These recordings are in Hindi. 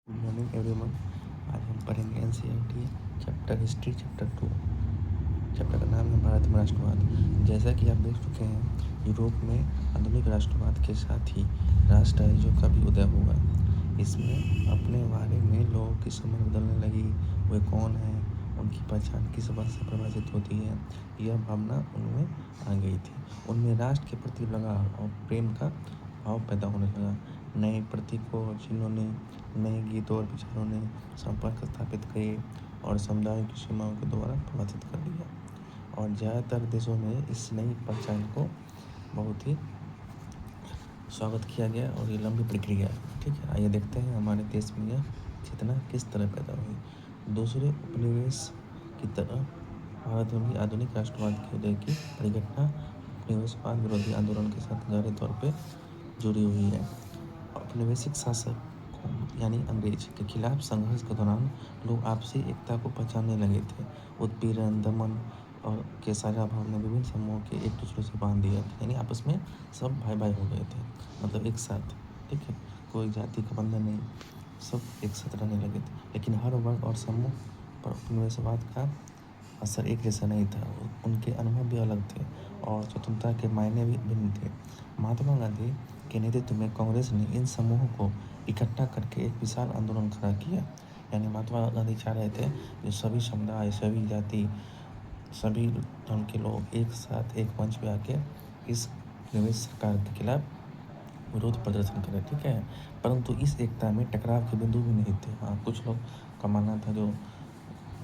Good morning everyone. आज हम पढ़ेंगे NCERT chapter history chapter 2। Chapter का नाम है भारत में राष्ट्रवाद। जैसा कि आप देख चुके हैं, यूरोप में आधुनिक राष्ट्रवाद के साथ ही राष्ट्र राज्यों का भी उदय हुआ। इसमें अपने बारे में लोगों की समझ बदलने लगी। वे कौन हैं, उनकी पहचान किस बात से प्रभावित होती है, यह भावना उनमें आ गई थी। उनमें राष्ट्र के प्रति लगाव और प्रेम का भाव पैदा होने लगा। नए प्रतीकों और चिन्हों ने, नए गीतों और विचारों ने संपर्क स्थापित किए और समुदायों की सीमाओं के द्वारा प्रभावित कर दिया। और ज़्यादातर देशों में इस नई पहचान को बहुत ही स्वागत किया गया और ये लंबी प्रक्रिया है। ठीक है, आइए देखते हैं हमारे देश में यह चेतना किस तरह पैदा हुई। दूसरे उपनिवेश की तरह भारत में भी आधुनिक राष्ट्रवाद के उदय की परिघटना उपनिवेशवाद विरोधी आंदोलन के साथ गहरे तौर पर जुड़ी हुई है। औपनिवेशिक शासक यानी अंग्रेज के खिलाफ संघर्ष के दौरान लोग आपसी एकता को पहचानने लगे थे। उत्पीड़न, दमन और के साझा भाव ने विभिन्न समूहों के एक दूसरे से बांध दिया था, यानी आपस में सब भाई भाई हो गए थे, मतलब एक साथ। ठीक है, कोई जाति का बंधन नहीं, सब एक साथ रहने लगे थे। लेकिन हर वर्ग और समूह पर उपनिवेशवाद का असर एक जैसा नहीं था। उनके अनुभव भी अलग थे और स्वतंत्रता के मायने भी भिन्न थे। महात्मा गांधी के नेतृत्व में कांग्रेस ने इन समूहों को इकट्ठा करके एक विशाल आंदोलन खड़ा किया। यानी महात्मा गांधी चाह रहे थे कि सभी समुदाय, सभी जाति, सभी धर्म के लोग एक साथ एक मंच पे आके इस निवेश सरकार के खिलाफ विरोध प्रदर्शन करें। ठीक है, परंतु इस एकता में टकराव के बिंदु भी नहीं थे। हाँ, कुछ लोग का मानना था जो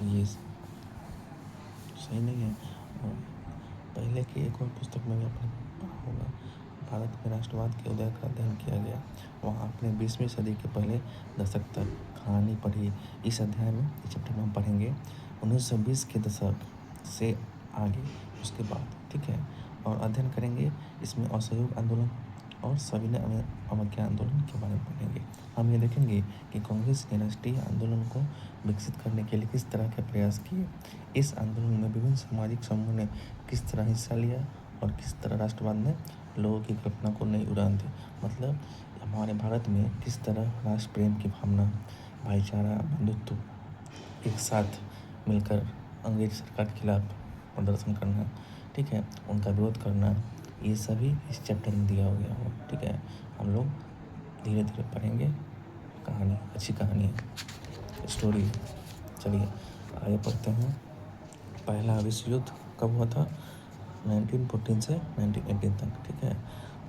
ये सही नहीं है। और पहले की एक और पुस्तक में भी आपने पढ़ा होगा, भारत में राष्ट्रवाद के उदय का अध्ययन किया गया। वहाँ आपने 20वीं सदी के पहले दशक तक कहानी पढ़ी। इस अध्याय में, इस चैप्टर में हम पढ़ेंगे 1920 के दशक से आगे, उसके बाद। ठीक है, और अध्ययन करेंगे इसमें असहयोग आंदोलन और सविनय अवज्ञा आंदोलन के बारे में पढ़ेंगे। हम ये देखेंगे कि कांग्रेस ने राष्ट्रीय आंदोलन को विकसित करने के लिए किस तरह के प्रयास किए। इस आंदोलन में विभिन्न सामाजिक समूहों ने किस तरह हिस्सा लिया और किस तरह राष्ट्रवाद ने लोगों की कल्पना को नई उड़ान दी। मतलब हमारे भारत में किस तरह राष्ट्र प्रेम की भावना, भाईचारा, बंधुत्व, एक साथ मिलकर अंग्रेज सरकार के खिलाफ प्रदर्शन करना, ठीक है, उनका विरोध करना, ये सभी इस चैप्टर में दिया हो गया हो। ठीक है, हम लोग धीरे धीरे पढ़ेंगे। कहानी अच्छी कहानी है, स्टोरी है। चलिए आगे पढ़ते हैं। पहला विश्व युद्ध कब हुआ था? 1914 से 1918 तक। ठीक है,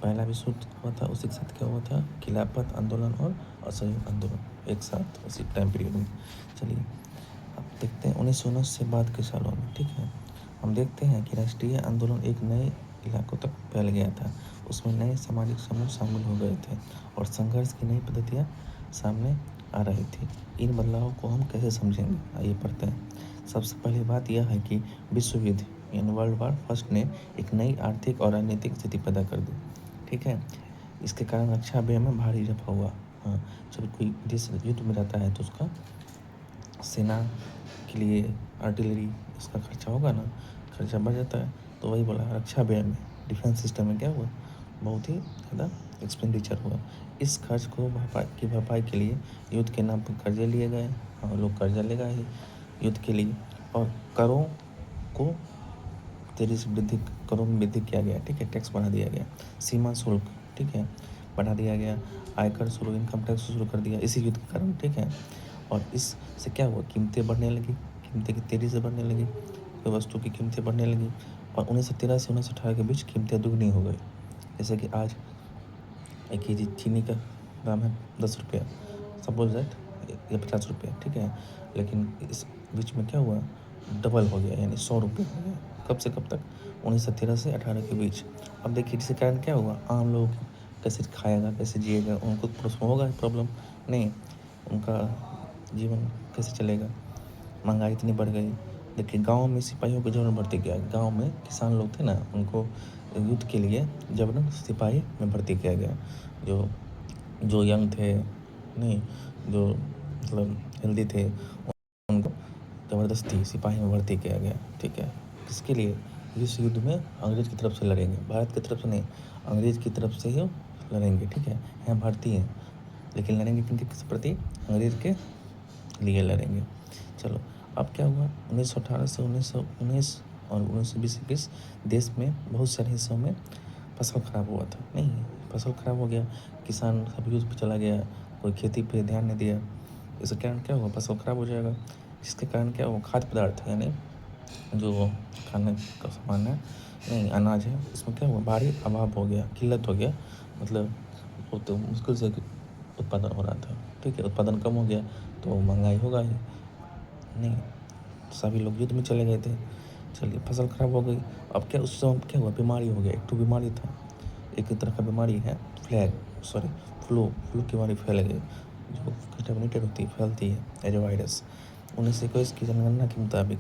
पहला विश्व युद्ध हुआ था, उसी के साथ क्या हुआ था? खिलाफत आंदोलन और असहयोग आंदोलन एक साथ उसी टाइम पीरियड में। चलिए अब देखते हैं 1919 से बाद के सालों में। ठीक है, हम देखते हैं कि राष्ट्रीय आंदोलन एक नए इलाकों तक फैल गया था। उसमें नए सामाजिक समूह शामिल हो गए थे और संघर्ष की नई पद्धतियाँ सामने आ रही थी। इन बदलावों को हम कैसे समझेंगे, आइए पढ़ते हैं। सबसे पहली बात यह है कि विश्व युद्ध यानी वर्ल्ड वार फर्स्ट ने एक नई आर्थिक और राजनीतिक स्थिति पैदा कर दी। ठीक है, इसके कारण रक्षा व्यय में भारी इजाफा हुआ। हाँ, जब कोई देश युद्ध में रहता है तो उसका सेना के लिए आर्टिलरी, इसका खर्चा होगा ना, खर्चा बढ़ जाता है। तो वही बोला, रक्षा व्यय में, डिफेंस सिस्टम में क्या हुआ, बहुत ही ज़्यादा एक्सपेंडिचर हुआ। इस खर्च को भरपाई के लिए युद्ध के नाम पर कर्जे लिए गए, और लोग कर्जा लेगा ही युद्ध के लिए। और करों को तेजी से वृद्धि, करों में वृद्धि किया गया। ठीक है, टैक्स बढ़ा दिया गया, सीमा शुल्क, ठीक है, बढ़ा दिया गया, आयकर शुरू, इनकम टैक्स शुरू कर दिया इसी युद्ध के कारण। ठीक है, और इससे क्या हुआ, कीमतें बढ़ने लगी, कीमतें की तेज़ी से बढ़ने लगी, कोई वस्तु की कीमतें बढ़ने लगी। और 1913 से 1918 के बीच कीमतें दुगनी हो गई। जैसे कि आज 1 kg चीनी का दाम है 10 रुपया, सपोज दैट, या 50 रुपया। ठीक है, लेकिन इस बीच में क्या हुआ, डबल हो गया, यानी 100 रुपये हो गया। कब से कब तक? 1913 से 18 के बीच। अब देखिए इसके कारण क्या हुआ, आम लोग कैसे खाएगा, कैसे जिएगा, उनको प्रश्न होगा प्रॉब्लम नहीं, उनका जीवन कैसे चलेगा, महंगाई इतनी बढ़ गई। देखिए गांव में सिपाहियों की जबरन भर्ती किया, गांव में किसान लोग थे ना, उनको युद्ध के लिए जबरन सिपाही में भर्ती किया गया। जो जो यंग थे, नहीं, जो मतलब हेल्दी थे, उनको ज़बरदस्ती सिपाही में भर्ती किया गया। ठीक है, किसके लिए? इस युद्ध में अंग्रेज़ की तरफ से लड़ेंगे, भारत की तरफ से नहीं, अंग्रेज़ की तरफ से ही लड़ेंगे। ठीक है, यहाँ भारतीय हैं, लेकिन लड़ेंगे किस प्रति? अंग्रेज़ के लिए लड़ेंगे। चलो, अब क्या हुआ 1918 से 1919 और 1920-21 देश में बहुत सारे हिस्सों में फसल खराब हुआ था। नहीं, फसल खराब हो गया, किसान सब युद्ध पे चला गया, कोई खेती पे ध्यान नहीं दिया। इसके कारण क्या हुआ? फसल खराब हो जाएगा, जिसके कारण क्या हुआ? खाद्य पदार्थ यानी जो खाने का सामान है, नहीं अनाज है, उसमें क्या हुआ? भारी अभाव हो गया, किल्लत हो गया, मतलब बहुत मुश्किल से उत्पादन हो रहा था। ठीक है, उत्पादन कम हो गया तो महंगाई होगा ही। नहीं, सभी लोग युद्ध में चले गए थे। चलिए, फसल खराब हो गई। अब क्या उस समय क्या हुआ? बीमारी हो गया। एक तो बीमारी था, एक तरह का बीमारी है फ्लू की बीमारी फैल गई, जो कंटामिनेटेड होती है, फैलती है एज ए वायरस। 1921 की जनगणना के मुताबिक,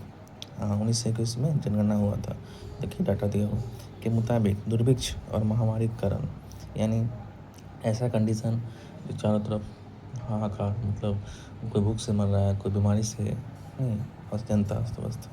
हाँ 1921 में जनगणना हुआ था, देखिए डाटा दिया हुआ के मुताबिक दुर्भिक्ष और महामारी के कारण, यानी ऐसा कंडीशन जो चारों तरफ हाहाकार, मतलब कोई भूख से मर रहा है, कोई बीमारी से, नहीं, बस जनता अस्त व्यस्त।